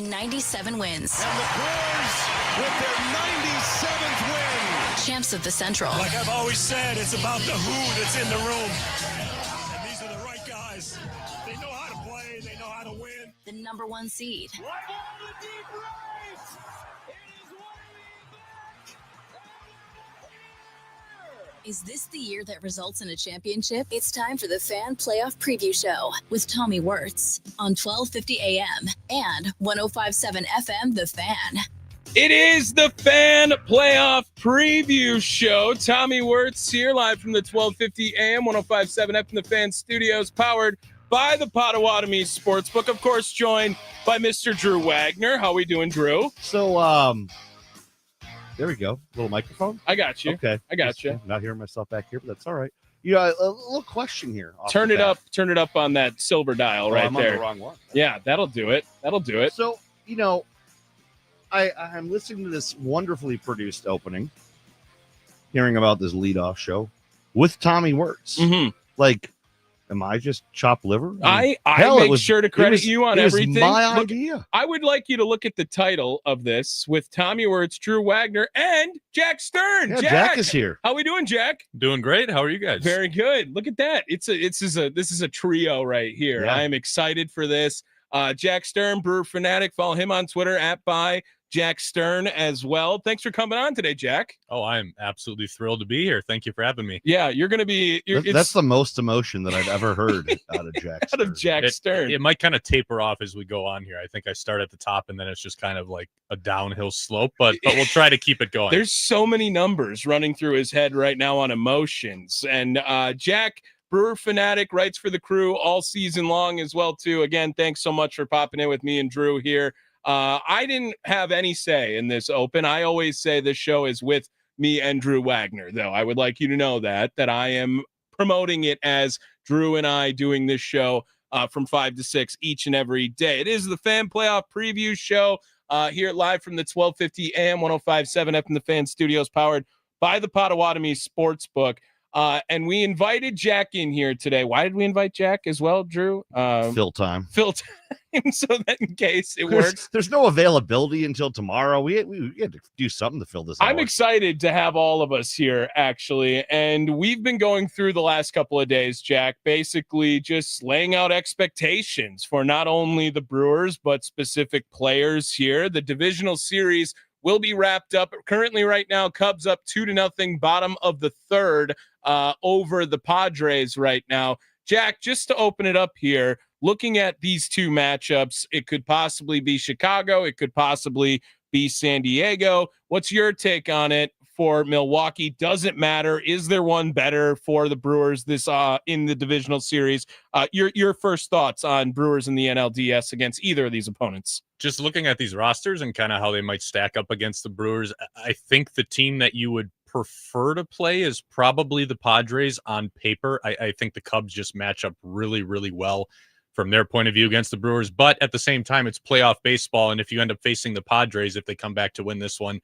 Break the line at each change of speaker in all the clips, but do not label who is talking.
reaching 97 wins.
And the Brewers with their 97th win.
Champs of the Central.
Like I've always said, it's about the who that's in the room. And these are the right guys. They know how to play. They know how to win.
The number 1 seed.
Right on the deep right. It is way back.
Is this the year that results in a championship? It's time for the Fan Playoff Preview Show with Tommy Wortz on 1250 AM and 105.7 FM, The Fan.
It is the Fan Playoff Preview Show. Tommy Wortz here live from the 1250 AM, 105.7 FM, The Fan Studios, powered by the Potawatomi Sportsbook. Of course, joined by Mr. Drew Wagner. How we doing, Drew?
So, there we go. Little microphone.
I got you.
Okay.
I got you.
Not hearing myself back here, but that's all right. You know, a little question here.
Turn it up. Turn it up on that silver dial right
I'm
there.
on the wrong one.
Yeah, that'll do it. That'll do it.
So, you know, I'm listening to this wonderfully produced opening, hearing about this leadoff show with Tommy Wortz.
Mm-hmm.
Like, am I just chopped liver?
I
hell,
make sure to credit you on everything.
It was my
Look,
idea.
I would like you to look at the title of this with Tommy Wortz, Drew Wagner, and Jack Stern.
Yeah, Jack is here.
How we doing, Jack?
Doing great. How are you guys?
Very good. Look at that. This is a trio right here.
Yeah.
I am excited for this. Jack Stern, Brewer Fanatic. Follow him on Twitter @by Jack Stern as well. Thanks for coming on today, Jack.
Oh, I'm absolutely thrilled to be here. Thank you for having me.
Yeah, you're going to be.
That's the most emotion that I've ever heard out of Jack.
Out of Jack Stern.
It might kind of taper off as we go on here. I think I start at the top and then it's just kind of like a downhill slope, but we'll try to keep it going.
There's so many numbers running through his head right now on emotions. And Jack, Brewer Fanatic, writes for the Crew all season long as well, too. Again, thanks so much for popping in with me and Drew here. I didn't have any say in this open. I always say this show is with me and Drew Wagner, though. I would like you to know that I am promoting it as Drew and I doing this show from 5 to 6 each and every day. It is the Fan Playoff Preview Show here live from the 1250 AM, 105.7 FM, The Fan Studios, powered by the Potawatomi Sportsbook. And we invited Jack in here today. Why did we invite Jack as well, Drew?
Fill time.
Fill time, so that in case it works.
There's no availability until tomorrow. We had to do something to fill this out.
I'm excited to have all of us here, actually. And we've been going through the last couple of days, Jack, basically just laying out expectations for not only the Brewers, but specific players here. The divisional series will be wrapped up. Currently, right now, Cubs up 2-0, bottom of the third, over the Padres right now. Jack, just to open it up here, looking at these two matchups, it could possibly be Chicago. It could possibly be San Diego. What's your take on it for Milwaukee? Doesn't matter. Is there one better for the Brewers this in the divisional series? Your first thoughts on Brewers in the NLDS against either of these opponents?
Just looking at these rosters and kind of how they might stack up against the Brewers, I think the team that you would prefer to play is probably the Padres on paper. I think the Cubs just match up really, really well from their point of view against the Brewers. But at the same time, it's playoff baseball. And if you end up facing the Padres, if they come back to win this one,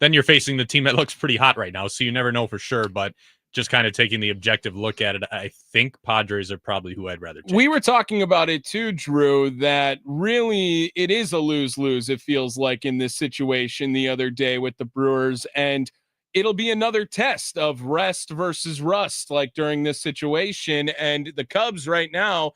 then you're facing the team that looks pretty hot right now. So you never know for sure. But just kind of taking the objective look at it, I think Padres are probably who I'd rather take.
We were talking about it too, Drew, that really it is a lose-lose, it feels like, in this situation the other day with the Brewers. And it'll be another test of rest versus rust, like during this situation. And the Cubs right now,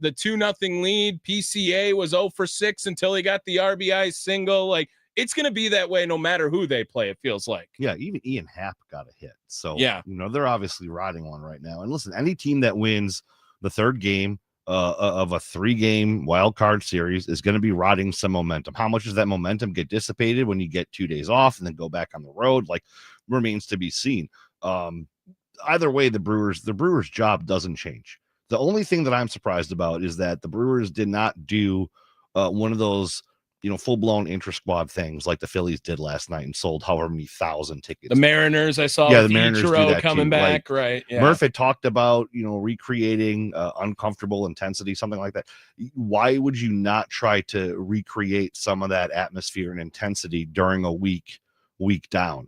the 2-0 lead, PCA was 0 for 6 until he got the RBI single. Like, it's going to be that way no matter who they play, it feels like.
Yeah, even Ian Happ got a hit. So,
yeah,
you know, they're obviously riding one right now. And listen, any team that wins the third game of a 3-game wild card series is going to be riding some momentum. How much does that momentum get dissipated when you get 2 days off and then go back on the road? Like, remains to be seen. Either way, the Brewers' job doesn't change. The only thing that I'm surprised about is that the Brewers did not do one of those, you know, full-blown intra-squad things like the Phillies did last night and sold however many thousand tickets.
The Mariners, I saw,
the Mariners do that
coming
too.
back,
like,
right? Yeah.
Murph had talked about, you know, recreating uncomfortable intensity, something like that. Why would you not try to recreate some of that atmosphere and intensity during a week down?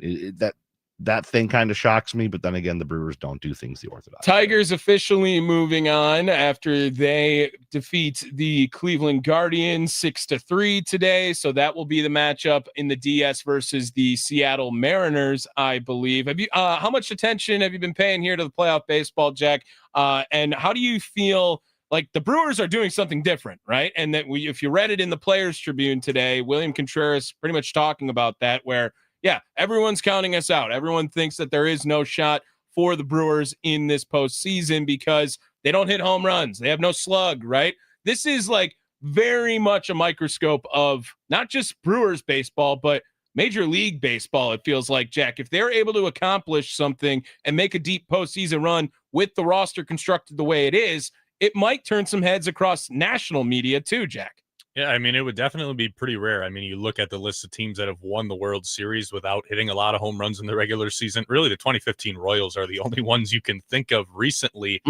that thing kind of shocks me. But then again, the Brewers don't do things the orthodox.
Tigers officially moving on after they defeat the Cleveland Guardians 6-3 today. So that will be the matchup in the DS versus the Seattle Mariners, I believe. Have you how much attention have you been paying here to the playoff baseball, Jack? And how do you feel like the Brewers are doing something different, right? And that if you read it in the Players Tribune today, William Contreras pretty much talking about that, where yeah, everyone's counting us out. Everyone thinks that there is no shot for the Brewers in this postseason because they don't hit home runs. They have no slug, right? This is like very much a microscope of not just Brewers baseball, but Major League Baseball, it feels like, Jack. If they're able to accomplish something and make a deep postseason run with the roster constructed the way it is, it might turn some heads across national media too, Jack.
Yeah, I mean, it would definitely be pretty rare. I mean, you look at the list of teams that have won the World Series without hitting a lot of home runs in the regular season. Really, the 2015 Royals are the only ones you can think of recently.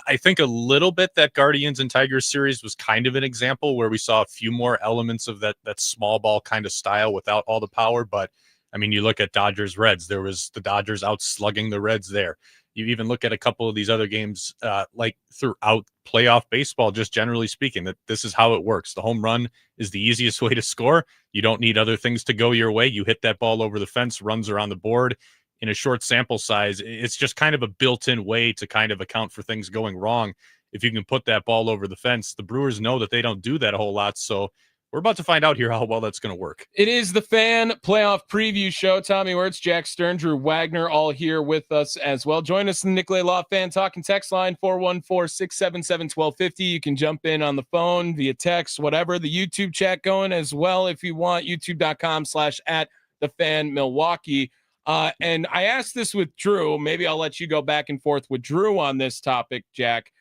I think a little bit that Guardians and Tigers series was kind of an example where we saw a few more elements of that small ball kind of style without all the power. But, I mean, you look at Dodgers-Reds. There was the Dodgers out slugging the Reds there. You even look at a couple of these other games, like throughout playoff baseball, just generally speaking, that this is how it works. The home run is the easiest way to score. You don't need other things to go your way. You hit that ball over the fence, runs around the board. In a short sample size, it's just kind of a built-in way to kind of account for things going wrong. If you can put that ball over the fence, the Brewers know that they don't do that a whole lot. So we're about to find out here how well that's going to work.
It is the Fan Playoff Preview Show. Tommy Wortz, Jack Stern, Drew Wagner, all here with us as well. Join us in the Nicolay Law Fan Talking text line, 414-677-1250. You can jump in on the phone, via text, whatever. The YouTube chat going as well if you want, youtube.com/@thefanmilwaukee. And I asked this with Drew. Maybe I'll let you go back and forth with Drew on this topic, Jack.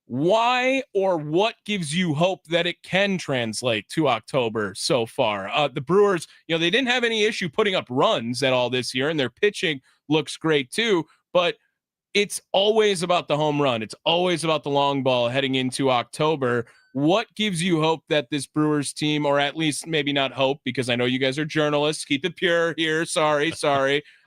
Why or what gives you hope that it can translate to October so far? The Brewers, they didn't have any issue putting up runs at all this year, and their pitching looks great too, but it's always about the home run. It's always about the long ball heading into October. What gives you hope that this Brewers team, or at least maybe not hope, because I know you guys are journalists, keep it pure here. Sorry.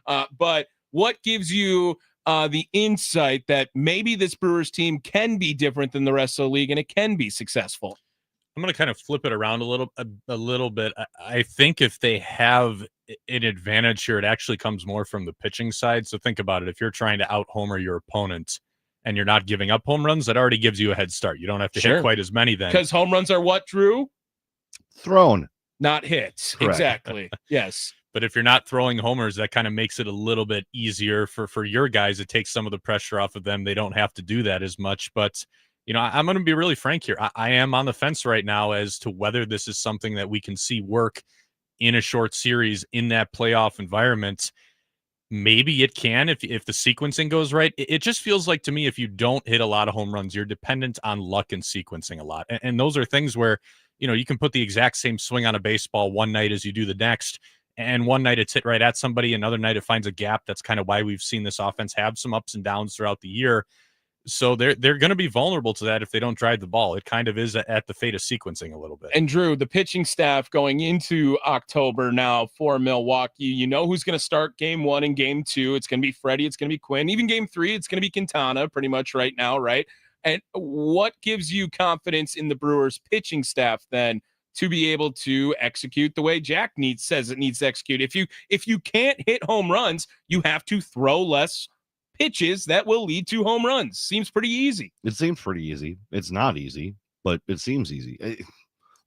But what gives you the insight that maybe this Brewers team can be different than the rest of the league and it can be successful?
I'm going to kind of flip it around a little bit. I think if they have an advantage here, it actually comes more from the pitching side. So think about it. If you're trying to out-homer your opponent and you're not giving up home runs, that already gives you a head start. You don't have to hit quite as many then.
Because home runs are what, Drew?
Thrown.
Not hits.
Correct.
Exactly. Yes.
But if you're not throwing homers, that kind of makes it a little bit easier for your guys. It takes some of the pressure off of them. They don't have to do that as much. But, I'm going to be really frank here. I am on the fence right now as to whether this is something that we can see work in a short series in that playoff environment. Maybe it can if the sequencing goes right. It just feels like to me, if you don't hit a lot of home runs, you're dependent on luck and sequencing a lot. And those are things where, you can put the exact same swing on a baseball one night as you do the next. And one night it's hit right at somebody. Another night it finds a gap. That's kind of why we've seen this offense have some ups and downs throughout the year. So they're going to be vulnerable to that if they don't drive the ball. It kind of is at the fate of sequencing a little bit.
And Drew, the pitching staff going into October now for Milwaukee, you know who's going to start game 1 and game 2. It's going to be Freddie. It's going to be Quinn. Even game 3, it's going to be Quintana pretty much right now, right? And what gives you confidence in the Brewers pitching staff then to be able to execute the way Jack says it needs to execute? If you can't hit home runs, you have to throw less pitches that will lead to home runs. Seems pretty easy.
It seems pretty easy. It's not easy, but it seems easy.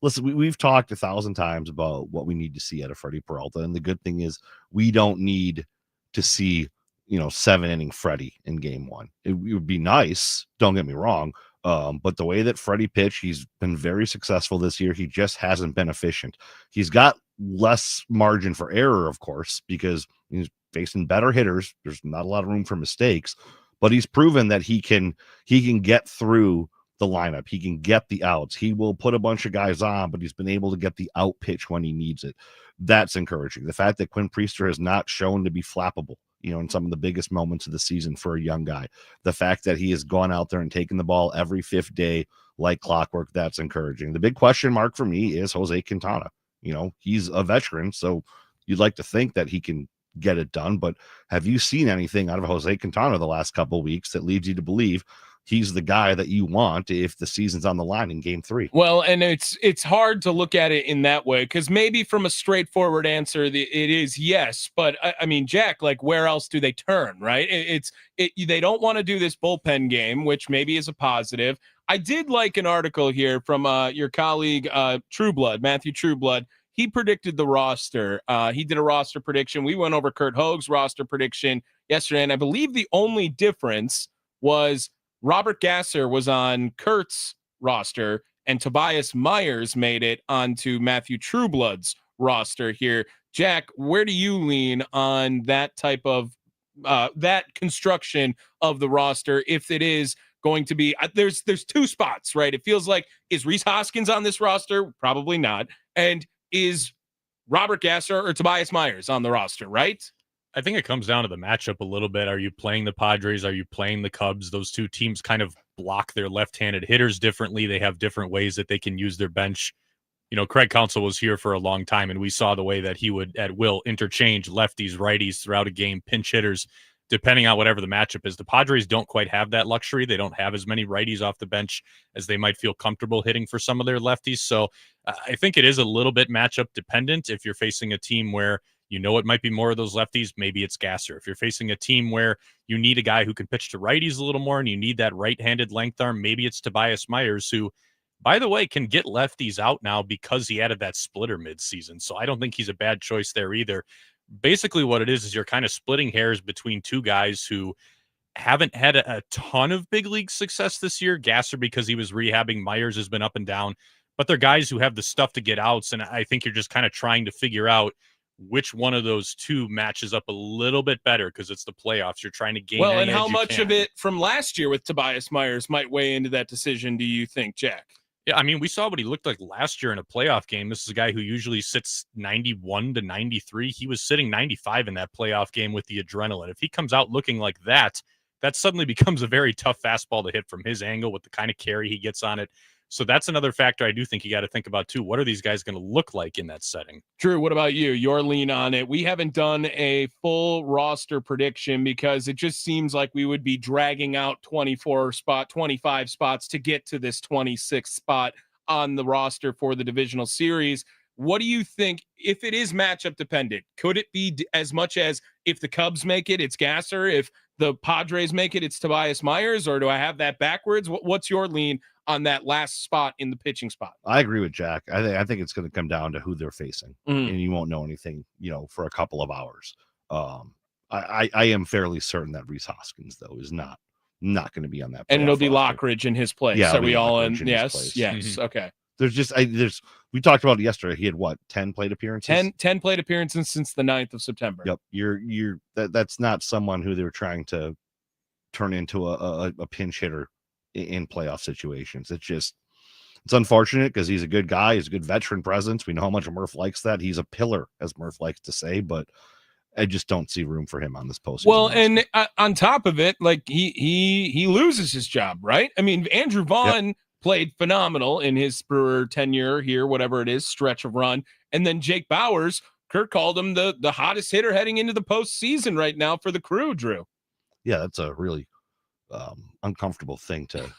Listen, we've talked 1,000 times about what we need to see out of Freddie Peralta, and the good thing is we don't need to see 7-inning Freddie in game 1. It would be nice, don't get me wrong, but the way that Freddie pitched, he's been very successful this year. He just hasn't been efficient. He's got less margin for error, of course, because he's facing better hitters. There's not a lot of room for mistakes, but he's proven that he can get through the lineup. He can get the outs. He will put a bunch of guys on, but he's been able to get the out pitch when he needs it. That's encouraging. The fact that Quinn Priester has not shown to be flappable, in some of the biggest moments of the season for a young guy. The fact that he has gone out there and taken the ball every 5th day like clockwork, that's encouraging. The big question mark for me is Jose Quintana. He's a veteran, so you'd like to think that he can get it done. But have you seen anything out of Jose Quintana the last couple of weeks that leads you to believe he's the guy that you want if the season's on the line in game 3?
Well, and it's hard to look at it in that way, because maybe from a straightforward answer, it is yes. But I mean, Jack, like, where else do they turn, right? They don't want to do this bullpen game, which maybe is a positive. I did like an article here from your colleague, Trueblood, Matthew Trueblood. He predicted the roster. He did a roster prediction. We went over Kurt Hoag's roster prediction yesterday, and I believe the only difference was Robert Gasser was on Kurt's roster, and Tobias Myers made it onto Matthew Trueblood's roster here. Jack, where do you lean on that type of that construction of the roster? If it is going to be, there's 2 spots, right? It feels like, is Rhys Hoskins on this roster? Probably not. And is Robert Gasser or Tobias Myers on the roster, right?
I think it comes down to the matchup a little bit. Are you playing the Padres? Are you playing the Cubs? Those 2 teams kind of block their left-handed hitters differently. They have different ways that they can use their bench. You know, Craig Counsell was here for a long time, and we saw the way that he would at will interchange lefties, righties throughout a game, pinch hitters, depending on whatever the matchup is. The Padres don't quite have that luxury. They don't have as many righties off the bench as they might feel comfortable hitting for some of their lefties. So I think it is a little bit matchup dependent. If you're facing a team where you know it might be more of those lefties, maybe it's Gasser. If you're facing a team where you need a guy who can pitch to righties a little more and you need that right-handed length arm, maybe it's Tobias Myers, who, by the way, can get lefties out now because he added that splitter midseason. So I don't think he's a bad choice there either. Basically what it is you're kind of splitting hairs between 2 guys who haven't had a ton of big league success this year. Gasser, because he was rehabbing, Myers has been up and down, but they're guys who have the stuff to get outs. And I think you're just kind of trying to figure out which one of those 2 matches up a little bit better, because it's the playoffs. You're trying to gain.
Well, and how much of it from last year with Tobias Myers might weigh into that decision, do you think, Jack?
Yeah, I mean, we saw what he looked like last year in a playoff game. This is a guy who usually sits 91 to 93. He was sitting 95 in that playoff game with the adrenaline. If he comes out looking like that, that suddenly becomes a very tough fastball to hit from his angle with the kind of carry he gets on it. So that's another factor I do think you got to think about too. What are these guys going to look like in that setting?
Drew, what about you? Your lean on it. We haven't done a full roster prediction because it just seems like we would be dragging out 25 spots to get to this 26th spot on the roster for the divisional series. What do you think, if it is matchup dependent? Could it be as much as if the Cubs make it, it's Gasser? If the Padres make it, it's Tobias Myers? Or do I have that backwards? What's your lean on that last spot in the pitching spot?
I agree with Jack. I think it's going to come down to who they're facing, and you won't know anything, for a couple of hours. I am fairly certain that Rhys Hoskins, though, is not going to be on that.
And it'll be Lockridge in his place.
Yeah,
are we all in?
Yes.
Mm-hmm. Okay.
There's we talked about it yesterday. He had 10 plate appearances?
10 plate appearances since the 9th of September.
Yep. That's not someone who they were trying to turn into a pinch hitter in playoff situations. It's unfortunate because he's a good guy. He's a good veteran presence. We know how much Murph likes that. He's a pillar, as Murph likes to say, but I just don't see room for him on this postseason.
Well, and on top of it, like he loses his job, right? I mean, Andrew Vaughn played phenomenal in his Brewer tenure here, whatever it is, stretch of run. And then Jake Bauers, Kurt called him the hottest hitter heading into the postseason right now for the Crew, Drew.
Yeah, that's a really uncomfortable thing to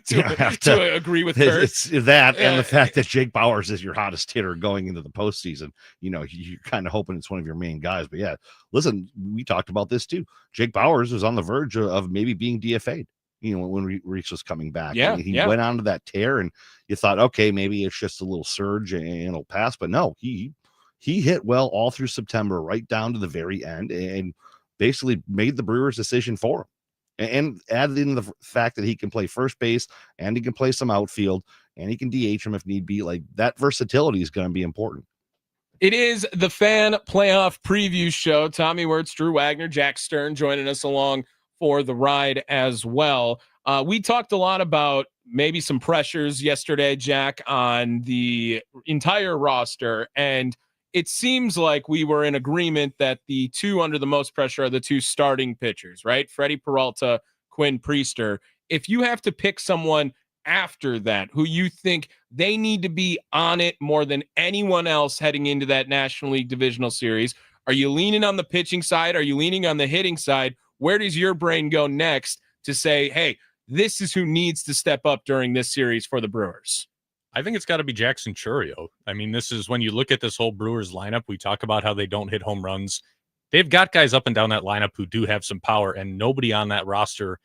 to agree with Kurt.
It's that and the fact that Jake Bauers is your hottest hitter going into the postseason. You're kind of hoping it's one of your main guys. But yeah, listen, we talked about this too. Jake Bauers was on the verge of maybe being DFA'd, when Reese was coming back.
Yeah,
he went onto that tear and you thought, okay, maybe it's just a little surge and it'll pass. But no, he hit well all through September, right down to the very end, and basically made the Brewers' decision for him. And added in the fact that he can play first base and he can play some outfield and he can DH him if need be. Like, that versatility is going to be important.
It is the Fan Playoff Preview Show. Tommy Wortz, Drew Wagner, Jack Stern joining us along for the ride as well. We talked a lot about maybe some pressures yesterday, Jack, on the entire roster. And it seems like we were in agreement that the 2 under the most pressure are the 2 starting pitchers, right? Freddie Peralta, Quinn Priester. If you have to pick someone after that who you think they need to be on it more than anyone else heading into that National League Divisional Series, Are you leaning on the pitching side? Are you leaning on the hitting side? Where does your brain go next to say, hey, this is who needs to step up during this series for the Brewers?
I think it's got to be Jackson Chourio. I mean, this is when you look at this whole Brewers lineup, we talk about how they don't hit home runs. They've got guys up and down that lineup who do have some power, and nobody on that roster,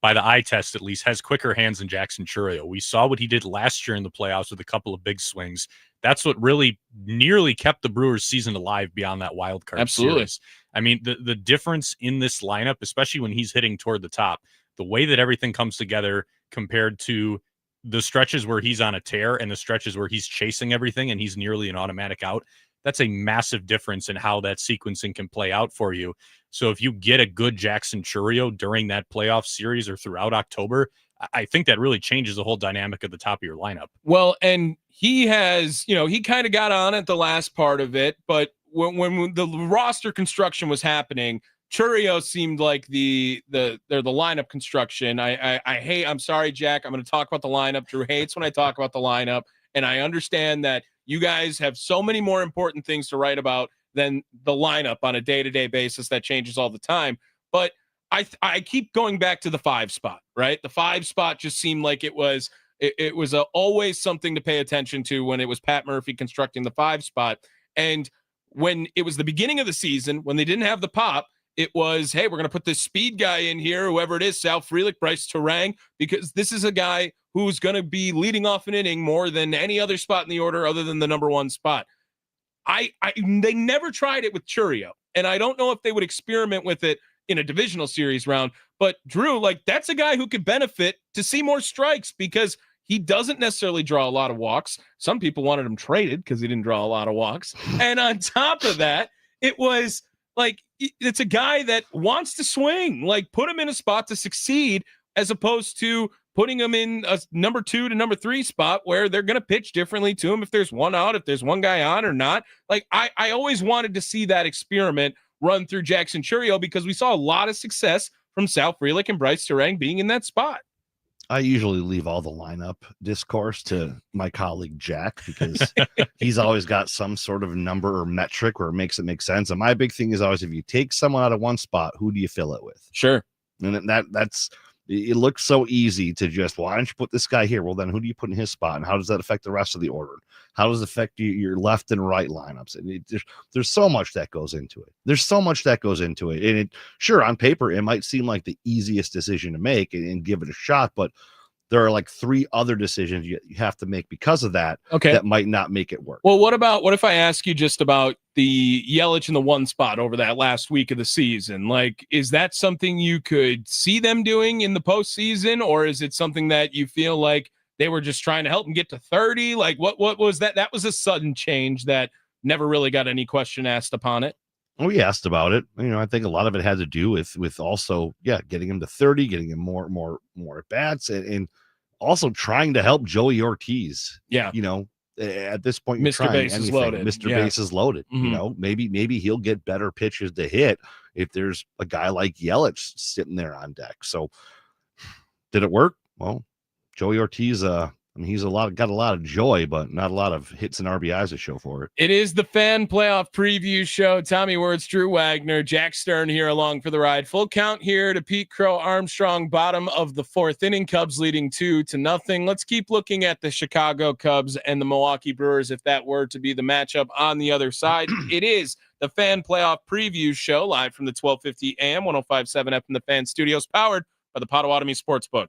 by the eye test at least, has quicker hands than Jackson Chourio. We saw what he did last year in the playoffs with a couple of big swings. That's what really nearly kept the Brewers season alive beyond that wild card series. I mean, the difference in this lineup, especially when he's hitting toward the top, the way that everything comes together compared to the stretches where he's on a tear and the stretches where he's chasing everything and he's nearly an automatic out, that's a massive difference in how that sequencing can play out for you. So if you get a good Jackson Chourio during that playoff series or throughout October, I think that really changes the whole dynamic of the top of your lineup.
Well, and he has, he kind of got on at the last part of it, but when the roster construction was happening, Chourio seemed like the lineup construction. I'm sorry, Jack. I'm going to talk about the lineup. Drew hates when I talk about the lineup, and I understand that you guys have so many more important things to write about than the lineup on a day-to-day basis that changes all the time. But I keep going back to the 5 spot, right? The 5 spot just seemed like it was always something to pay attention to when it was Pat Murphy constructing the 5 spot. And when it was the beginning of the season, when they didn't have the pop, it was, hey, we're going to put this speed guy in here, whoever it is, Sal Frelick, Bryce Terang, because this is a guy who's going to be leading off an inning more than any other spot in the order other than the number 1 spot. They never tried it with Chourio, and I don't know if they would experiment with it in a divisional series round, but Drew, that's a guy who could benefit to see more strikes because he doesn't necessarily draw a lot of walks. Some people wanted him traded because he didn't draw a lot of walks. And on top of that, it was it's a guy that wants to swing, put him in a spot to succeed as opposed to putting him in a number 2 to number 3 spot where they're going to pitch differently to him if there's one out, if there's one guy on or not. I always wanted to see that experiment run through Jackson Chourio because we saw a lot of success from Sal Frelick and Bryce Terang being in that spot.
I usually leave all the lineup discourse to my colleague Jack because he's always got some sort of number or metric where it makes it make sense. And my big thing is always, if you take someone out of one spot, who do you fill it with?
Sure.
And that's it looks so easy to just, why don't you put this guy here? Well, then who do you put in his spot? And how does that affect the rest of the order? How does it affect your left and right lineups? And there's so much that goes into it. And sure, on paper, it might seem like the easiest decision to make and give it a shot, but there are 3 other decisions you have to make because of that.
Okay.
That might not make it work.
Well, what if I ask you just about the Yelich in the 1 spot over that last week of the season? Is that something you could see them doing in the postseason, or is it something that you feel like they were just trying to help them get to 30? What was that? That was a sudden change that never really got any question asked upon it.
Oh, we asked about it. I think a lot of it had to do with also, getting him to 30, getting him more at bats, and also trying to help Joey Ortiz.
Yeah.
At this point,
Mr. Base is loaded.
Mr. Base is loaded.
Mm-hmm.
Maybe he'll get better pitches to hit if there's a guy like Yelich sitting there on deck. So did it work? Well, Joey Ortiz, he's got a lot of joy, but not a lot of hits and RBIs to show for it.
It is the Fan Playoff Preview Show. Tommy Wortz, Drew Wagner, Jack Stern here along for the ride. Full count here to Pete Crow Armstrong, bottom of the 4th inning. Cubs leading 2-0. Let's keep looking at the Chicago Cubs and the Milwaukee Brewers if that were to be the matchup on the other side. It is the Fan Playoff Preview Show live from the 1250 AM, 105.7 FM The Fan Studios, powered by the Potawatomi Sportsbook.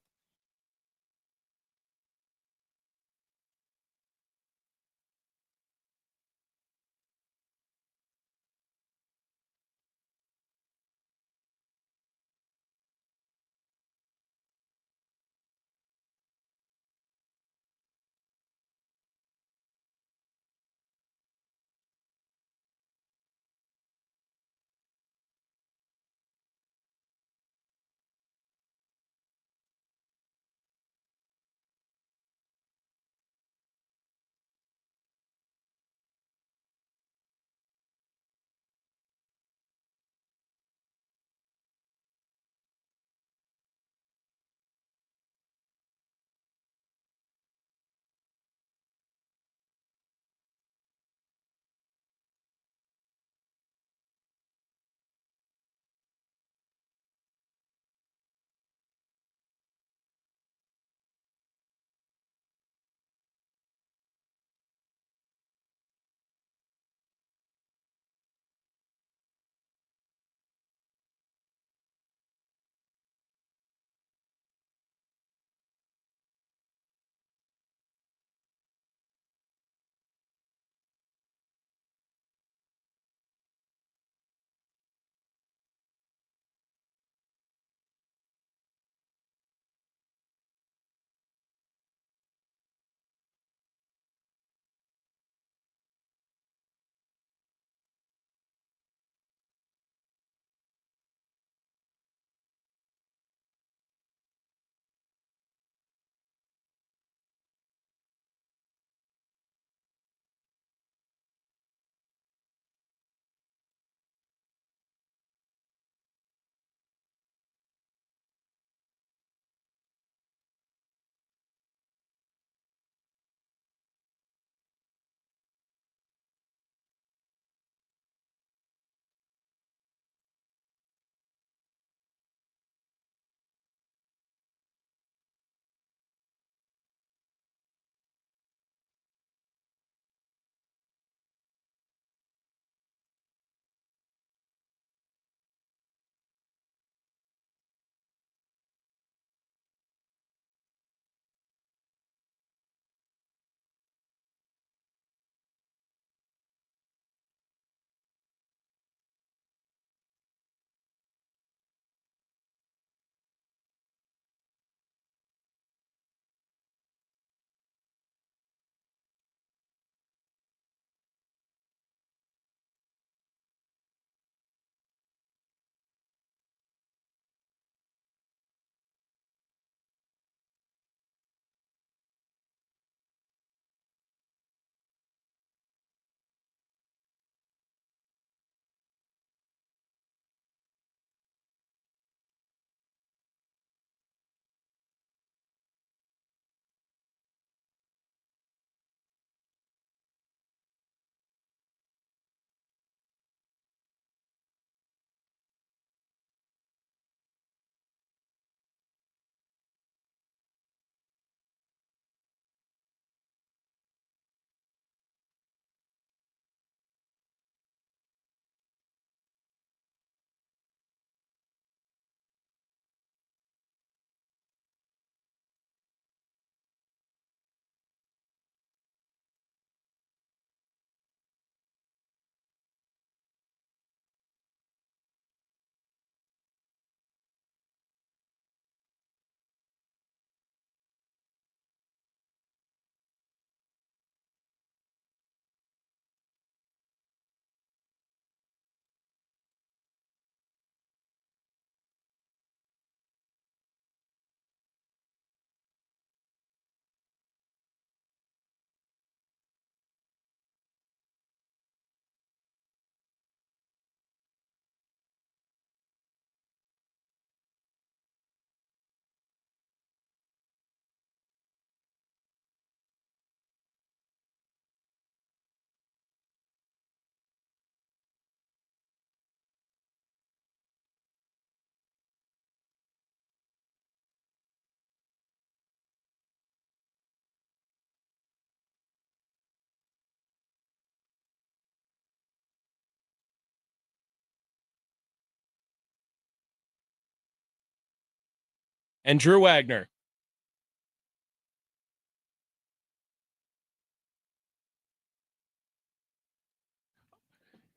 and Drew Wagner.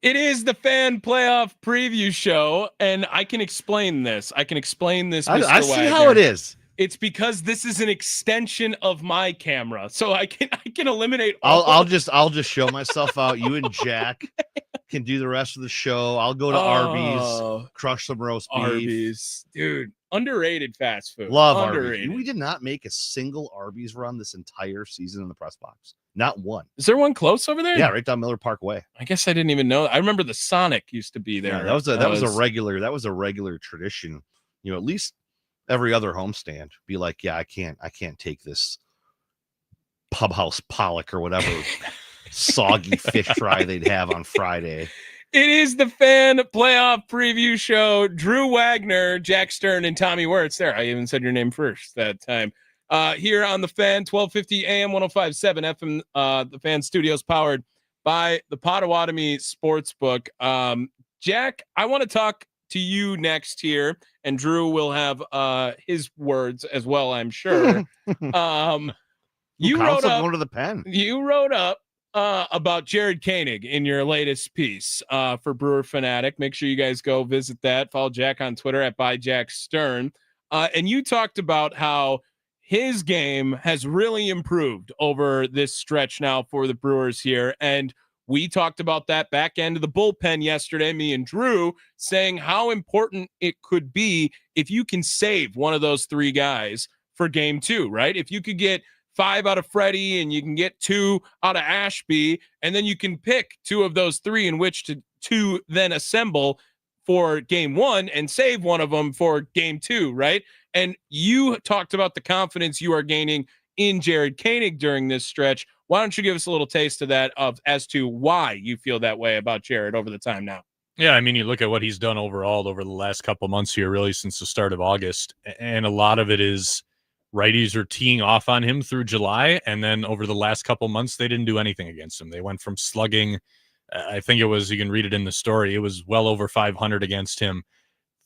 It is the fan playoff preview show, and I can explain this. Mr.
I see
Wagner.
how it is.
It's because this is an extension of my camera, so I can eliminate.
I'll just show myself out. You and Jack can do the rest of the show. I'll go to Arby's, crush some roast beef.
Arby's, dude, underrated fast food.
Love
underrated.
Arby's. We did not make a single Arby's run this entire season in the press box. Not one.
Is there one close over there?
Yeah, right down Miller Park Way.
I guess I didn't even know. I remember the Sonic used to be there.
Yeah, that was a regular tradition. You know, at least every other homestand be like, yeah, I can't take this Pub House Pollock or whatever soggy fish fry they'd have on Friday.
It is the fan playoff preview show. Drew Wagner, Jack Stern, and Tommy Wortz. There, I even said your name first that time. Here on the Fan, 1250 AM, 105.7 FM. The Fan Studios, powered by the Potawatomi Sportsbook. Jack, I want to talk to you next here, and Drew will have his words as well, I'm sure. You wrote up
going to the pen.
You wrote up about Jared Koenig in your latest piece for Brewer Fanatic. Make sure you guys go visit that. Follow Jack on Twitter at @ByJackStern. And you talked about how his game has really improved over this stretch now for the Brewers here. And we talked about that back end of the bullpen yesterday, me and Drew, saying how important it could be if you can save one of those three guys for game two, right? If you could get 5 out of Freddie and you can get 2 out of Ashby, and then you can pick 2 of those 3 in which to then assemble for game one and save one of them for game two, right? And you talked about the confidence you are gaining in Jared Koenig during this stretch. Why don't you give us a little taste of that as to why you feel that way about Jared over the time now?
Yeah, I mean, you look at what he's done overall over the last couple months here, really since the start of August, and a lot of it is righties are teeing off on him through July, and then over the last couple months, they didn't do anything against him. They went from slugging, I think it was, you can read it in the story, it was well over 500 against him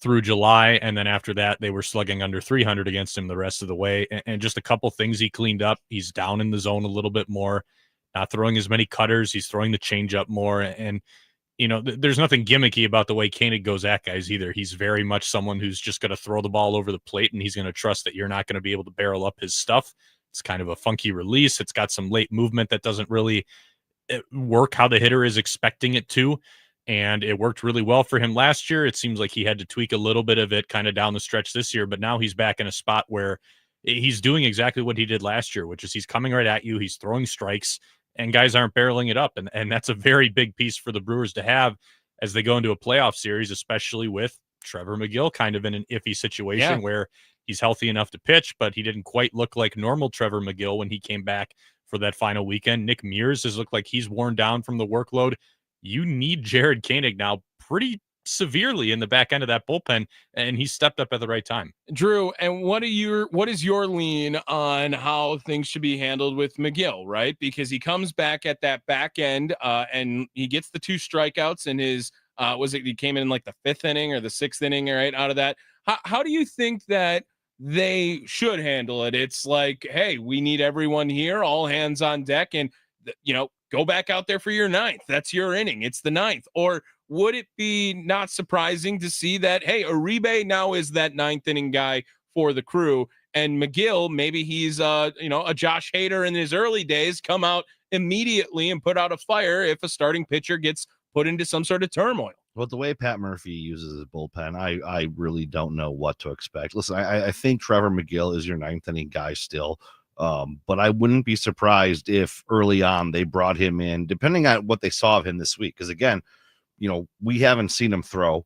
through July, and then after that, they were slugging under 300 against him the rest of the way, and just a couple things he cleaned up. He's down in the zone a little bit more, not throwing as many cutters. He's throwing the changeup more, and you know, there's nothing gimmicky about the way Koenig goes at guys either. He's very much someone who's just going to throw the ball over the plate, and he's going to trust that you're not going to be able to barrel up his stuff. It's kind of a funky release. It's got some late movement that doesn't really work how the hitter is expecting it to, and it worked really well for him last year. It seems like he had to tweak a little bit of it kind of down the stretch this year, but now he's back in a spot where he's doing exactly what he did last year, which is he's coming right at you. He's throwing strikes, and guys aren't barreling it up. And that's a very big piece for the Brewers to have as they go into a playoff series, especially with Trevor McGill kind of in an iffy situation where he's healthy enough to pitch, but he didn't quite look like normal Trevor McGill when he came back for that final weekend. Nick Mears has looked like he's worn down from the workload. You need Jared Koenig now pretty severely in the back end of that bullpen, and he stepped up at the right time.
Drew, and what is your lean on how things should be handled with McGill, right? Because he comes back at that back end and he gets the 2 strikeouts in his he came in like the 5th inning or the 6th inning, right, out of that. How do you think that they should handle it? It's like, hey, we need everyone here, all hands on deck, and go back out there for your 9th. That's your inning. It's the 9th. Or would it be not surprising to see that, hey, Uribe now is that 9th inning guy for the Crew, and McGill, maybe he's a Josh Hader in his early days, come out immediately and put out a fire if a starting pitcher gets put into some sort of turmoil?
Well, the way Pat Murphy uses his bullpen, I really don't know what to expect. Listen, I think Trevor McGill is your 9th inning guy still. But I wouldn't be surprised if early on they brought him in, depending on what they saw of him this week. Because again, we haven't seen him throw.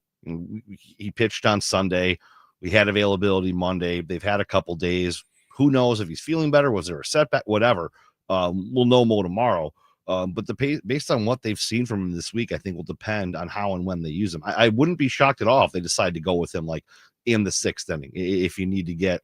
He pitched on Sunday. We had availability Monday. They've had a couple days. Who knows if he's feeling better? Was there a setback? Whatever. We'll know more tomorrow. But based on what they've seen from him this week, I think will depend on how and when they use him. I wouldn't be shocked at all if they decide to go with him like in the 6th inning. If you need to get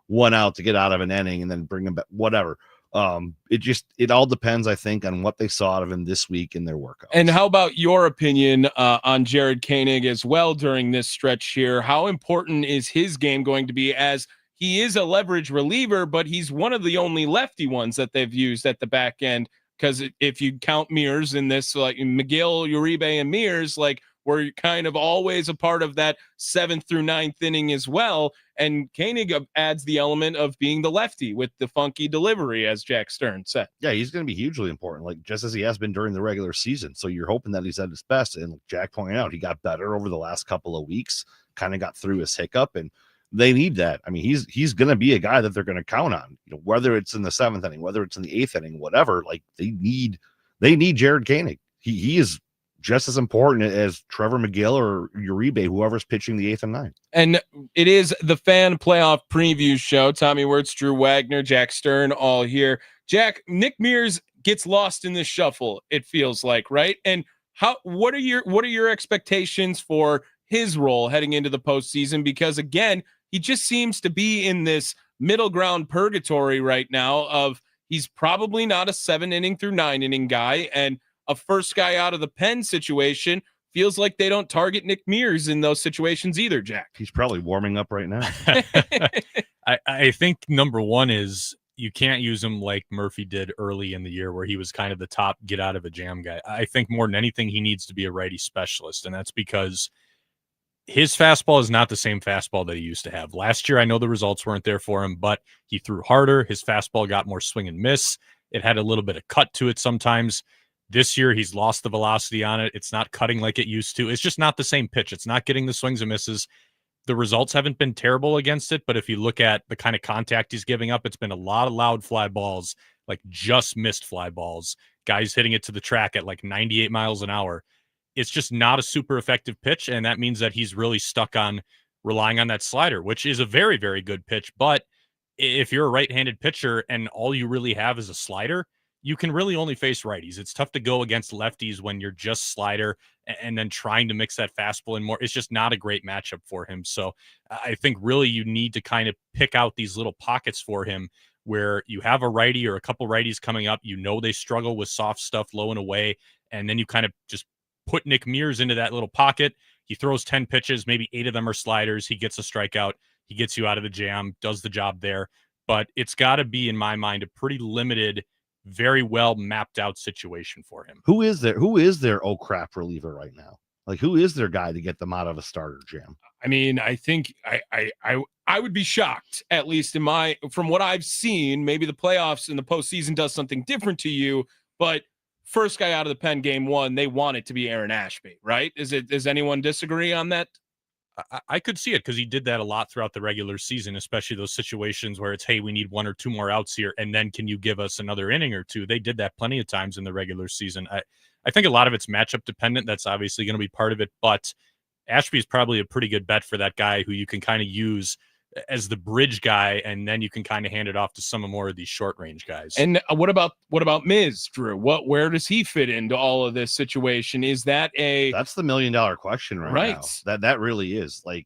1 out to get out of an inning and then bring him back, whatever. It all depends, I think, on what they saw out of him this week in their workouts.
And how about your opinion on Jared Koenig as well during this stretch here? How important is his game going to be as he is a leverage reliever, but he's one of the only lefty ones that they've used at the back end. Because if you count Mears in this, like McGill, Uribe, and Mears, like we're kind of always a part of that 7th through 9th inning as well. And Koenig adds the element of being the lefty with the funky delivery, as Jack Stern said.
Yeah, he's going to be hugely important, like just as he has been during the regular season. So you're hoping that he's at his best. And Jack pointed out, he got better over the last couple of weeks, kind of got through his hiccup, and they need that. I mean, he's going to be a guy that they're going to count on, whether it's in the 7th inning, whether it's in the 8th inning, whatever. Like they need Jared Koenig. He is just as important as Trevor McGill or Uribe, whoever's pitching the 8th and 9th.
And it is the fan playoff preview show. Tommy Wortz, Drew Wagner, Jack Stern, all here. Jack, Nick Mears gets lost in this shuffle, it feels like, right? And what are your expectations for his role heading into the postseason? Because again, he just seems to be in this middle ground purgatory right now of he's probably not a 7-inning through 9-inning guy, and a first guy out of the pen situation feels like they don't target Nick Mears in those situations either, Jack.
He's probably warming up right now.
I think number one is you can't use him like Murphy did early in the year where he was kind of the top get out of a jam guy. I think more than anything, he needs to be a righty specialist, and that's because his fastball is not the same fastball that he used to have. Last year, I know the results weren't there for him, but he threw harder. His fastball got more swing and miss. It had a little bit of cut to it sometimes. This year, he's lost the velocity on it. It's not cutting like it used to. It's just not the same pitch. It's not getting the swings and misses. The results haven't been terrible against it, but if you look at the kind of contact he's giving up, it's been a lot of loud fly balls, like just missed fly balls, guys hitting it to the track at like 98 miles an hour. It's just not a super effective pitch, and that means that he's really stuck on relying on that slider, which is a very, very good pitch. But if you're a right-handed pitcher and all you really have is a slider, you can really only face righties. It's tough to go against lefties when you're just slider and then trying to mix that fastball in more. It's just not a great matchup for him. So I think really you need to kind of pick out these little pockets for him where you have a righty or a couple righties coming up. They struggle with soft stuff low and away, and then you kind of just put Nick Mears into that little pocket. He throws 10 pitches, maybe 8 of them are sliders. He gets a strikeout. He gets you out of the jam, does the job there. But it's got to be, in my mind, a pretty limited, very well mapped out situation for him.
Who is their oh crap reliever right now? Like, who is their guy to get them out of a starter jam?
I mean, I think I would be shocked, at least from what I've seen. Maybe the playoffs and the postseason does something different to you, but first guy out of the pen game 1, they want it to be Aaron Ashby, right? Does anyone disagree on that?
I could see it because he did that a lot throughout the regular season, especially those situations where it's, hey, we need 1 or 2 more outs here, and then can you give us another inning or 2? They did that plenty of times in the regular season. I think a lot of it's matchup dependent. That's obviously going to be part of it, but Ashby's probably a pretty good bet for that guy who you can kind of use as the bridge guy, and then you can kind of hand it off to some more of these short range guys.
And what about Miz, Drew? Where does he fit into all of this situation? Is that's
the $1 million question right now. That really is. Like,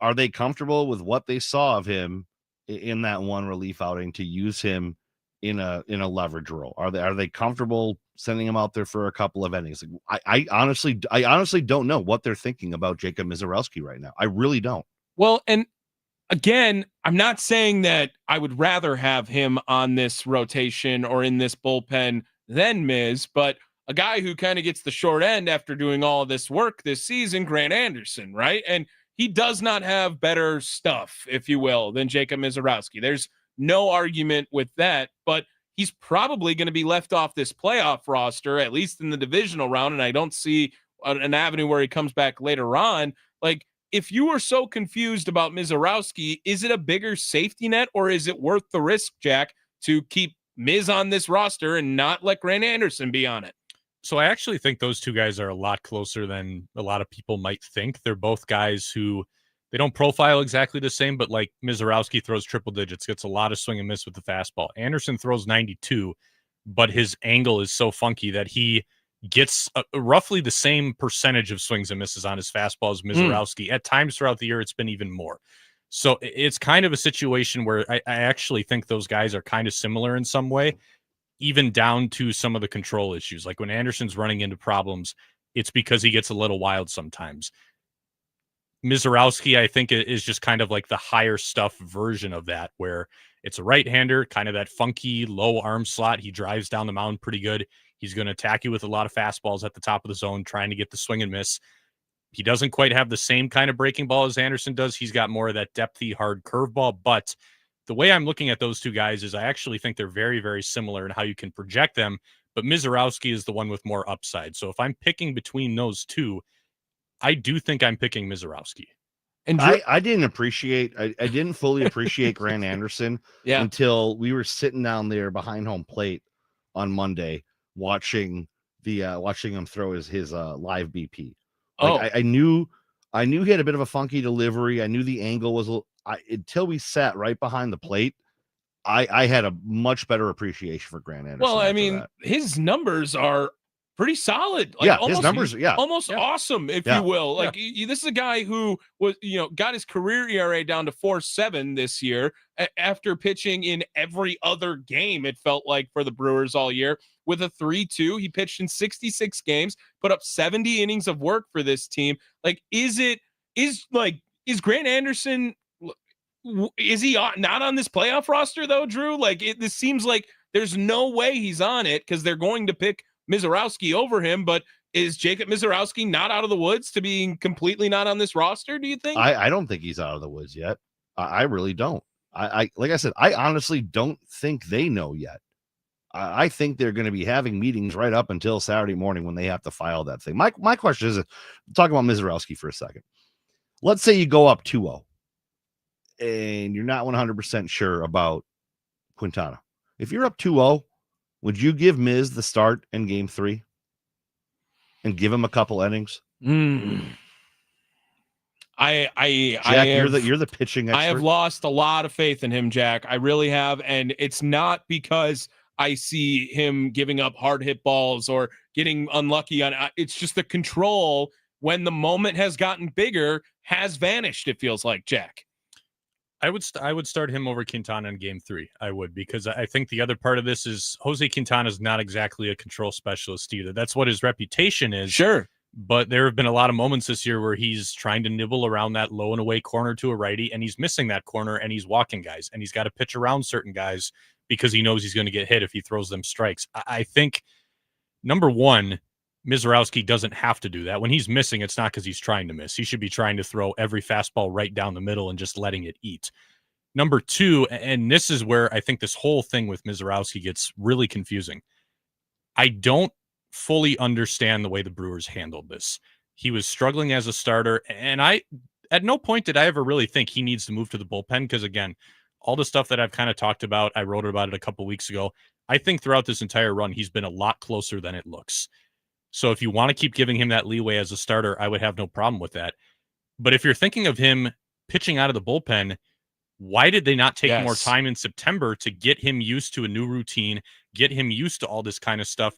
are they comfortable with what they saw of him in that one relief outing to use him in a leverage role? Are they comfortable sending him out there for a couple of innings? Like, I honestly don't know what they're thinking about Jacob Mizorowski right now. I really don't.
Well, and again, I'm not saying that I would rather have him on this rotation or in this bullpen than Miz, but a guy who kind of gets the short end after doing all of this work this season, Grant Anderson, right? And he does not have better stuff, if you will, than Jacob Mizorowski. There's no argument with that, but he's probably going to be left off this playoff roster, at least in the divisional round, and I don't see an avenue where he comes back later on. Like, if you are so confused about Mizorowski, is it a bigger safety net, or is it worth the risk, Jack, to keep Miz on this roster and not let Grant Anderson be on it?
So I actually think those two guys are a lot closer than a lot of people might think. They're both guys who they don't profile exactly the same, but like Mizorowski throws triple digits, gets a lot of swing and miss with the fastball. Anderson throws 92, but his angle is so funky that he gets roughly the same percentage of swings and misses on his fastball as Mizorowski. At times throughout the year, it's been even more. So it's kind of a situation where I actually think those guys are kind of similar in some way, even down to some of the control issues. Like when Anderson's running into problems, it's because he gets a little wild sometimes. Mizorowski, I think, is just kind of like the higher stuff version of that, where it's a right-hander, kind of that funky low arm slot. He drives down the mound pretty good. He's going to attack you with a lot of fastballs at the top of the zone, trying to get the swing and miss. He doesn't quite have the same kind of breaking ball as Anderson does. He's got more of that depthy, hard curveball. But the way I'm looking at those two guys is I actually think they're very, very similar in how you can project them. But Mizorowski is the one with more upside. So if I'm picking between those two, I do think I'm picking Mizorowski.
And
I didn't fully appreciate Grant Anderson until we were sitting down there behind home plate on Monday watching him throw his live BP. Like I knew he had a bit of a funky delivery. I knew the angle was until we sat right behind the plate. I had a much better appreciation for Grant Anderson.
Well, I mean, his numbers are pretty solid.
Like his numbers,
almost awesome, if you will. Like this is a guy who was, got his career ERA down to 4.7 this year after pitching in every other game. It felt like for the Brewers all year with a 3.2. He pitched in 66 games, put up 70 innings of work for this team. Like, is Grant Anderson? Is he not on this playoff roster though, Drew? Like, this seems like there's no way he's on it because they're going to pick Mizorowski over him. But is Jacob Mizorowski not out of the woods to being completely not on this roster, do you think?
I don't think he's out of the woods yet. I really don't. I like I said, I honestly don't think they know yet. I think they're going to be having meetings right up until Saturday morning when they have to file that thing. My question is, talk about Mizorowski for a second. Let's say you go up 2-0 and you're not 100% sure about Quintana. If you're up 2-0, would you give Miz the start in game 3 and give him a couple innings?
Jack,
you're the pitching expert.
I have lost a lot of faith in him, Jack. I really have. And it's not because I see him giving up hard hit balls or getting unlucky on it's just the control when the moment has gotten bigger has vanished. It feels like, Jack.
I would start him over Quintana in game 3. I would, because I think the other part of this is Jose Quintana is not exactly a control specialist either. That's what his reputation is.
Sure.
But there have been a lot of moments this year where he's trying to nibble around that low and away corner to a righty, and he's missing that corner, and he's walking guys, and he's got to pitch around certain guys because he knows he's going to get hit if he throws them strikes. I think, number one, Mizorowski doesn't have to do that. When he's missing, it's not because he's trying to miss. He should be trying to throw every fastball right down the middle and just letting it eat. Number two, and this is where I think this whole thing with Mizorowski gets really confusing. I don't fully understand the way the Brewers handled this. He was struggling as a starter, and at no point did I ever really think he needs to move to the bullpen because, again, all the stuff that I've kind of talked about, I wrote about it a couple weeks ago. I think throughout this entire run, he's been a lot closer than it looks. So if you want to keep giving him that leeway as a starter, I would have no problem with that. But if you're thinking of him pitching out of the bullpen, why did they not take more time in September to get him used to a new routine, get him used to all this kind of stuff?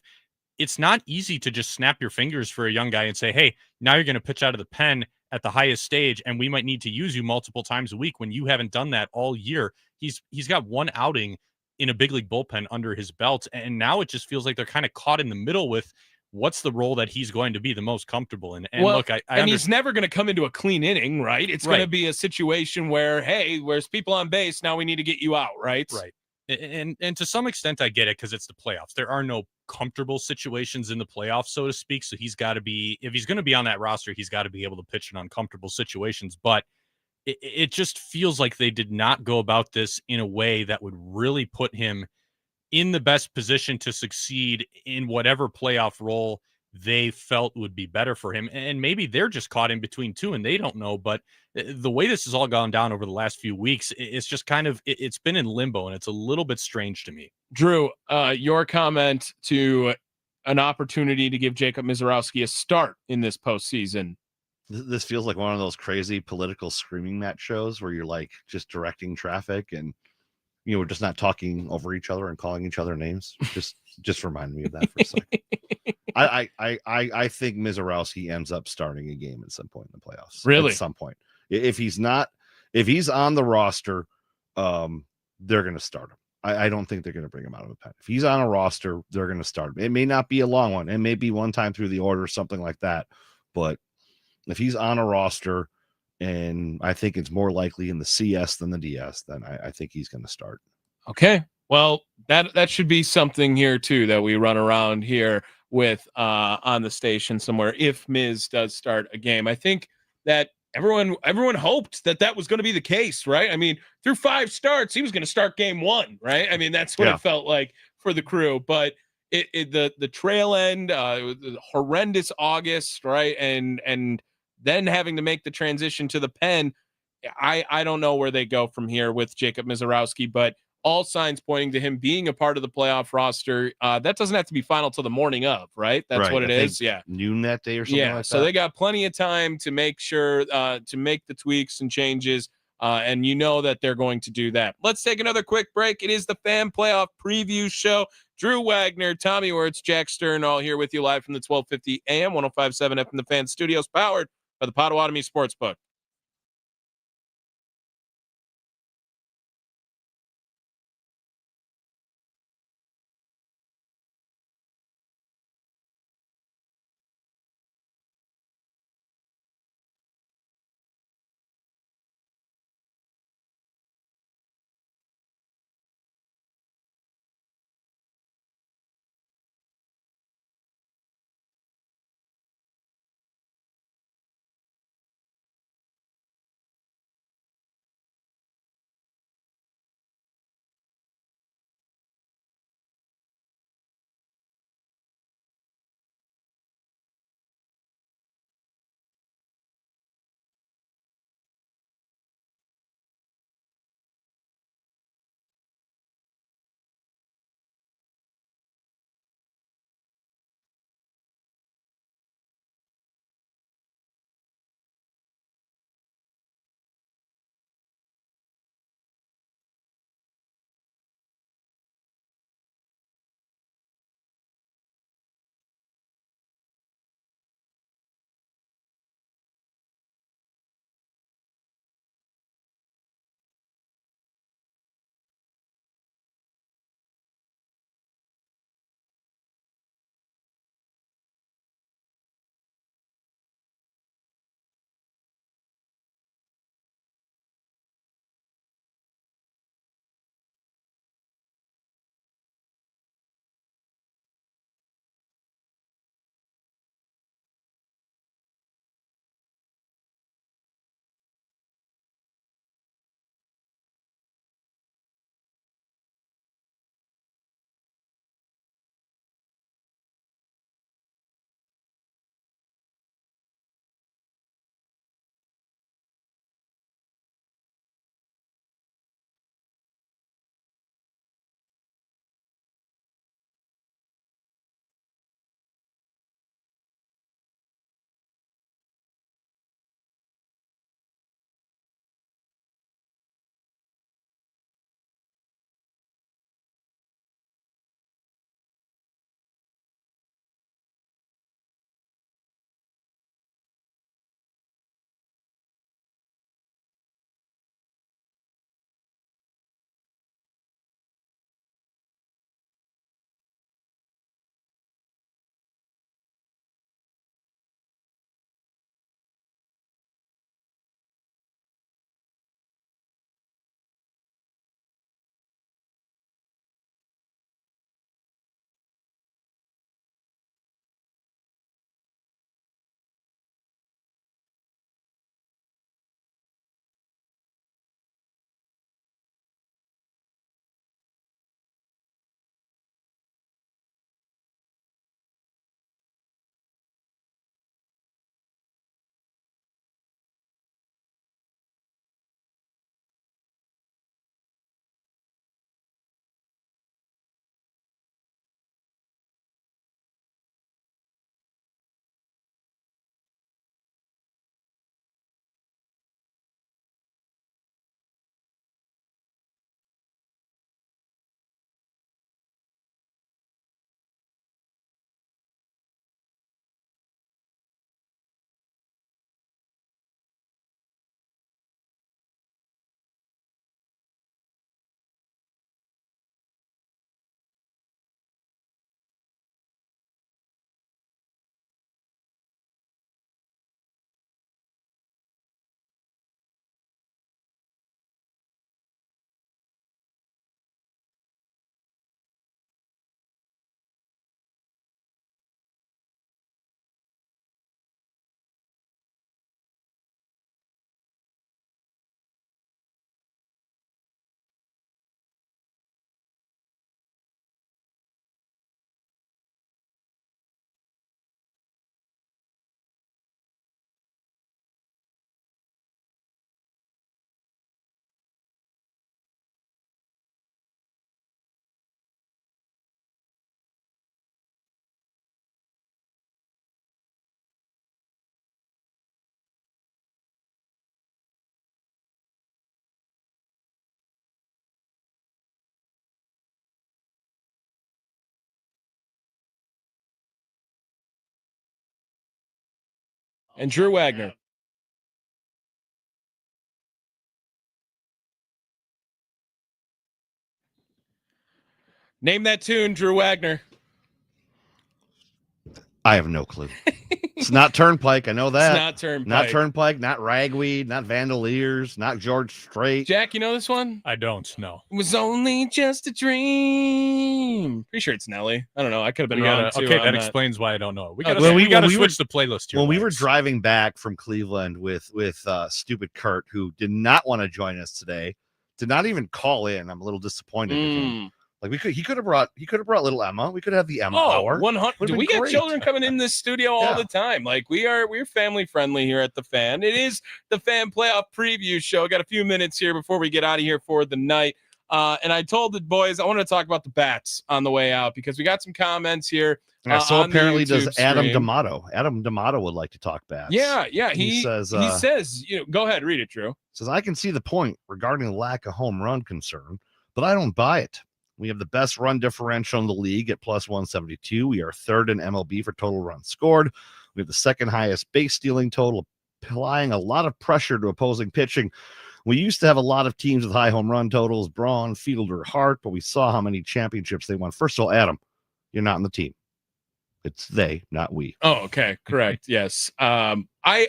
It's not easy to just snap your fingers for a young guy and say, hey, now you're going to pitch out of the pen at the highest stage, and we might need to use you multiple times a week when you haven't done that all year. He's got one outing in a big league bullpen under his belt, and now it just feels like they're kind of caught in the middle with what's the role that he's going to be the most comfortable in. And look,
he's never going to come into a clean inning, right? It's going to be a situation where, hey, where's people on base? Now we need to get you out, right?
Right. And to some extent, I get it because it's the playoffs. There are no comfortable situations in the playoffs, so to speak. So he's got to be, if he's going to be on that roster, he's got to be able to pitch in uncomfortable situations. But it just feels like they did not go about this in a way that would really put him in the best position to succeed in whatever playoff role they felt would be better for him. And maybe they're just caught in between two and they don't know. But the way this has all gone down over the last few weeks, it's just kind of, it's been in limbo, and it's a little bit strange to me.
Drew, your comment to an opportunity to give Jacob Mizorowski a start in this postseason.
This feels like one of those crazy political screaming match shows where you're like just directing traffic and, you know, we're just not talking over each other and calling each other names. Just remind me of that for a second. I think Mizorowski ends up starting a game at some point in the playoffs.
Really?
At some point. If he's on the roster, they're going to start him. I don't think they're going to bring him out of the pen. If he's on a roster, they're going to start him. It may not be a long one. It may be one time through the order or something like that. But if he's on a roster and I think it's more likely in the CS than the DS. Then I think he's going to start.
Okay. Well, that should be something here too that we run around here with on the station somewhere if Miz does start a game. I think that everyone hoped that was going to be the case, right? I mean, through 5 starts, he was going to start game 1, right? I mean, that's what it felt like for the crew, but the trail end, it was a horrendous August, right? And then having to make the transition to the pen. I don't know where they go from here with Jacob Mizorowski, but all signs pointing to him being a part of the playoff roster. That doesn't have to be final till the morning of, right? That's what it is. Yeah.
Noon that day or something like that.
So they got plenty of time to make sure to make the tweaks and changes. And you know that they're going to do that. Let's take another quick break. It is the Fan Playoff Preview Show. Drew Wagner, Tommy Wortz, Jack Stern, all here with you live from the 1250 AM, 105.7 FM The Fan Studios, powered by the Potawatomi Sportsbook. And Drew Wagner. Name that tune, Drew Wagner.
I have no clue. It's not Turnpike. I know that.
It's not Turnpike.
Not Turnpike, not Ragweed, not Vandaliers, not George Strait.
Jack, you know this one?
I don't know.
It was only just a dream. Pretty sure it's Nelly. I don't know. I could have been wrong too.
Okay,
on
that explains why I don't know. We got
Well,
to switch the playlist here.
When we were driving back from Cleveland with stupid Kurt, who did not want to join us today, did not even call in. I'm a little disappointed with him. Like he could have brought little Emma. We could have the Emma hour.
100. Do we get children coming in this studio all the time? Like we're family friendly here at the Fan. It is the Fan Playoff Preview Show. Got a few minutes here before we get out of here for the night. And I told the boys I want to talk about the bats on the way out because we got some comments here.
So apparently does Adam D'Amato. Adam D'Amato would like to talk bats.
Yeah. He says, go ahead, read it, Drew.
Says, I can see the point regarding the lack of home run concern, but I don't buy it. We have the best run differential in the league at plus 172. We are third in MLB for total runs scored. We have the second highest base stealing total, applying a lot of pressure to opposing pitching. We used to have a lot of teams with high home run totals, Braun, Fielder, Hart, but we saw how many championships they won. First of all, Adam, you're not on the team. It's they, not we.
Oh, okay. Correct. Yes. I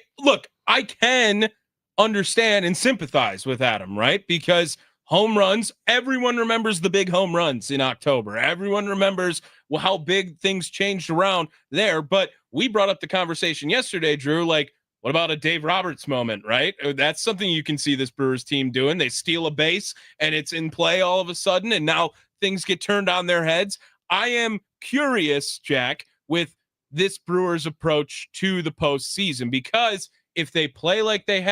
can understand and sympathize with Adam, right? Because home runs, everyone remembers the big home runs in October. Everyone remembers how big things changed around there. But we brought up the conversation yesterday, Drew, like, what about a Dave Roberts moment, right? That's something you can see this Brewers team doing. They steal a base and it's in play all of a sudden, and now things get turned on their heads. I am curious, Jack, with this Brewers approach to the postseason, because if they play like they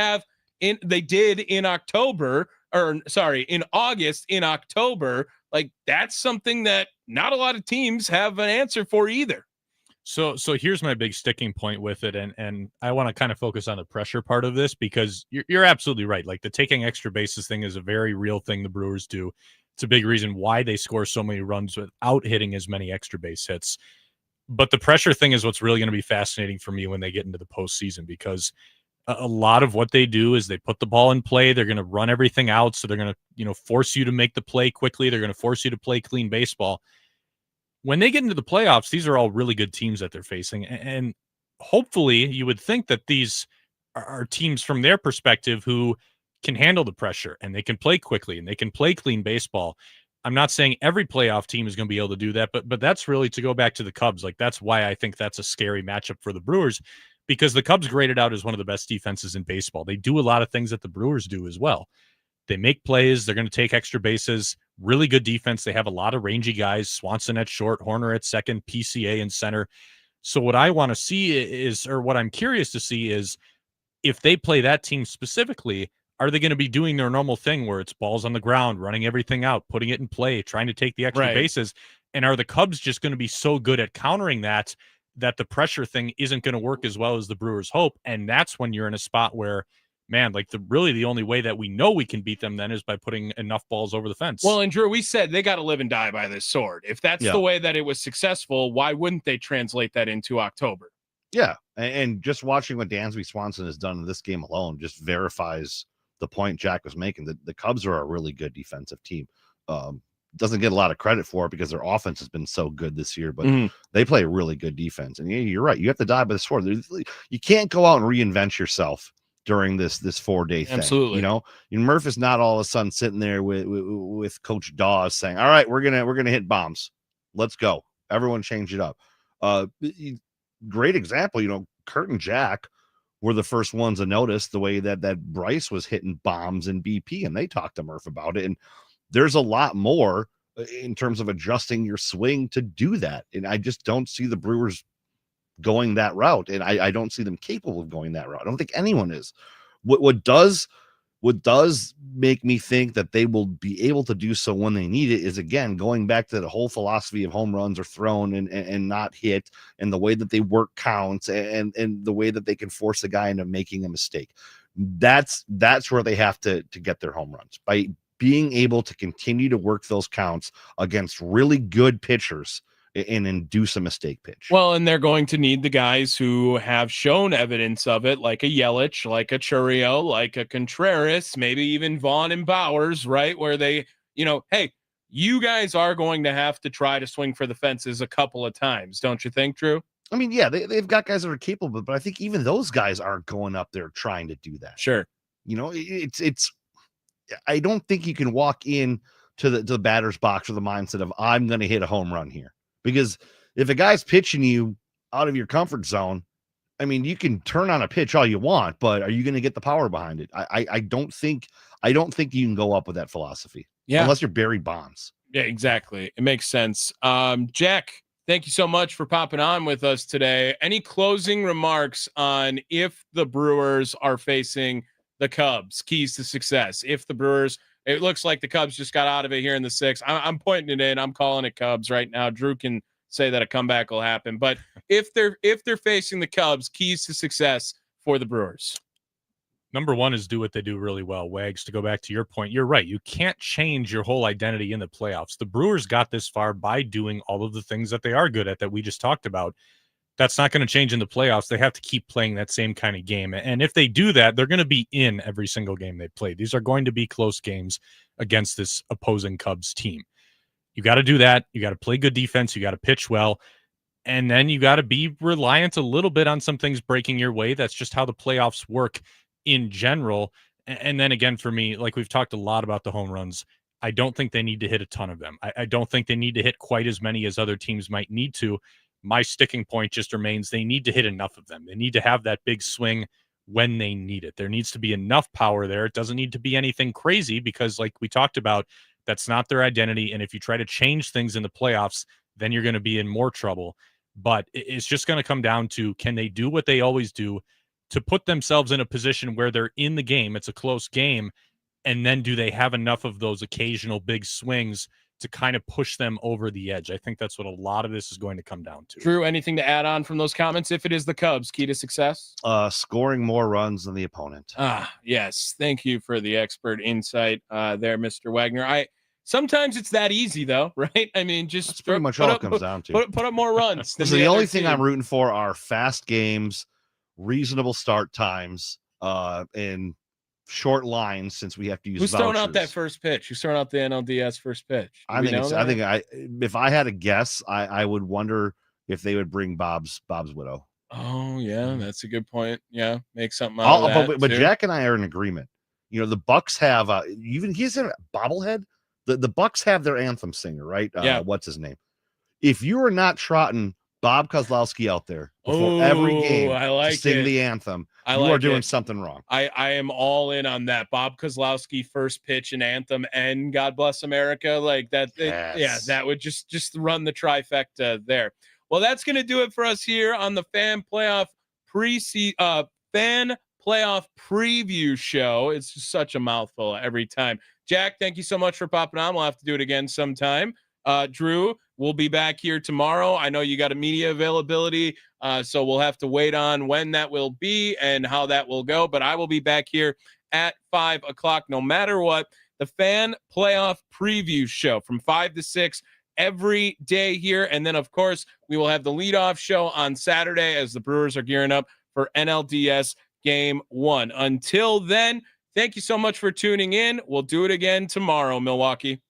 did in August, in October, like that's something that not a lot of teams have an answer for either.
So here's my big sticking point with it, and I want to kind of focus on the pressure part of this, because you're absolutely right. Like the taking extra bases thing is a very real thing the Brewers do. It's a big reason why they score so many runs without hitting as many extra base hits. But the pressure thing is what's really going to be fascinating for me when they get into the postseason, because a lot of what they do is they put the ball in play. They're going to run everything out. So they're going to, force you to make the play quickly. They're going to force you to play clean baseball. When they get into the playoffs, these are all really good teams that they're facing. And hopefully you would think that these are teams from their perspective who can handle the pressure and they can play quickly and they can play clean baseball. I'm not saying every playoff team is going to be able to do that, but that's really, to go back to the Cubs. Like that's why I think that's a scary matchup for the Brewers, because the Cubs graded out as one of the best defenses in baseball. They do a lot of things that the Brewers do as well. They make plays. They're going to take extra bases. Really good defense. They have a lot of rangy guys. Swanson at short, Horner at second, PCA in center. So what I want to see is, or what I'm curious to see is, if they play that team specifically, are they going to be doing their normal thing where it's balls on the ground, running everything out, putting it in play, trying to take the extra bases? And are the Cubs just going to be so good at countering that the pressure thing isn't going to work as well as the Brewers hope? And that's when you're in a spot where, man, like the only way that we know we can beat them then is by putting enough balls over the fence.
Well, and Drew, we said they got to live and die by this sword. If that's the way that it was successful, why wouldn't they translate that into October?
Yeah. And just watching what Dansby Swanson has done in this game alone just verifies the point Jack was making. The Cubs are a really good defensive team. Doesn't get a lot of credit for it because their offense has been so good this year, but they play a really good defense. And you're right. You have to die by the sword. You can't go out and reinvent yourself during this 4-day thing.
Absolutely.
Murph is not all of a sudden sitting there with Coach Dawes saying, all right, we're gonna hit bombs. Let's go. Everyone change it up. Great example, Kurt and Jack were the first ones to notice the way that Bryce was hitting bombs in BP, and they talked to Murph about it. And there's a lot more in terms of adjusting your swing to do that. And I just don't see the Brewers going that route. And I don't see them capable of going that route. I don't think anyone is. What does make me think that they will be able to do so when they need it is, again, going back to the whole philosophy of home runs are thrown and not hit, and the way that they work counts, and the way that they can force a guy into making a mistake. That's where they have to get their home runs, by being able to continue to work those counts against really good pitchers and induce a mistake pitch.
Well, and they're going to need the guys who have shown evidence of it, like a Yelich, like a Churio, like a Contreras, maybe even Vaughn and Bowers, right? Where they, hey, you guys are going to have to try to swing for the fences a couple of times, don't you think, Drew?
I mean, yeah, they've got guys that are capable, but I think even those guys aren't going up there trying to do that.
Sure.
It's I don't think you can walk in to the batter's box with the mindset of I'm going to hit a home run here, because if a guy's pitching you out of your comfort zone, I mean, you can turn on a pitch all you want, but are you going to get the power behind it? I don't think you can go up with that philosophy.
Yeah.
Unless you're Barry Bonds.
Yeah, exactly. It makes sense. Jack, thank you so much for popping on with us today. Any closing remarks on if the Brewers are facing the Cubs, keys to success? If the Brewers, it looks like the Cubs just got out of it here in the 6th. I'm pointing it in. I'm calling it Cubs right now. Drew can say that a comeback will happen, but if they're facing the Cubs, keys to success for the Brewers.
Number one is do what they do really well. Wags, to go back to your point, you're right. You can't change your whole identity in the playoffs. The Brewers got this far by doing all of the things that they are good at that we just talked about. That's not going to change in the playoffs. They have to keep playing that same kind of game. And if they do that, they're going to be in every single game they play. These are going to be close games against this opposing Cubs team. You got to do that. You got to play good defense. You got to pitch well. And then you got to be reliant a little bit on some things breaking your way. That's just how the playoffs work in general. And then again, for me, like we've talked a lot about the home runs, I don't think they need to hit a ton of them. I don't think they need to hit quite as many as other teams might need to. My sticking point just remains they need to hit enough of them. They need to have that big swing when they need it. There needs to be enough power there. It doesn't need to be anything crazy because, like we talked about, that's not their identity. And if you try to change things in the playoffs, then you're going to be in more trouble. But it's just going to come down to, can they do what they always do to put themselves in a position where they're in the game, it's a close game, and then do they have enough of those occasional big swings to kind of push them over the edge? I think that's what a lot of this is going to come down to.
Drew, anything to add on from those comments? If it is the Cubs, key to success?
Scoring more runs than the opponent.
Yes. Thank you for the expert insight there, Mr. Wagner. Sometimes it's that easy, though, right? I mean, just
that's pretty much all it comes down to.
Put up more runs.
So the only thing I'm rooting for are fast games, reasonable start times, and short lines, since we have to use
Who's
vouchers.
throwing out that first pitch? Who's throwing out the NLDS first pitch?
If I had a guess, I would wonder if they would bring Bob's widow.
Oh yeah, that's a good point. Yeah, make something out of that.
But Jack and I are in agreement. The Bucks have even he's a bobblehead. The Bucks have their anthem singer, right?
Yeah.
What's his name? If you are not trotting Bob Kozlowski out there before every game to sing the anthem, you are doing something wrong.
I am all in on that. Bob Kozlowski first pitch and anthem and God Bless America, like that.
Yes.
That would just run the trifecta there. Well, that's going to do it for us here on the Fan Playoff Preview Show. It's just such a mouthful every time. Jack, thank you so much for popping on. We'll have to do it again sometime. Drew, we'll be back here tomorrow. I know you got a media availability, so we'll have to wait on when that will be and how that will go. But I will be back here at 5 o'clock no matter what. The Fan Playoff Preview Show from 5 to 6 every day here. And then, of course, we will have the leadoff show on Saturday as the Brewers are gearing up for NLDS Game 1. Until then, thank you so much for tuning in. We'll do it again tomorrow, Milwaukee.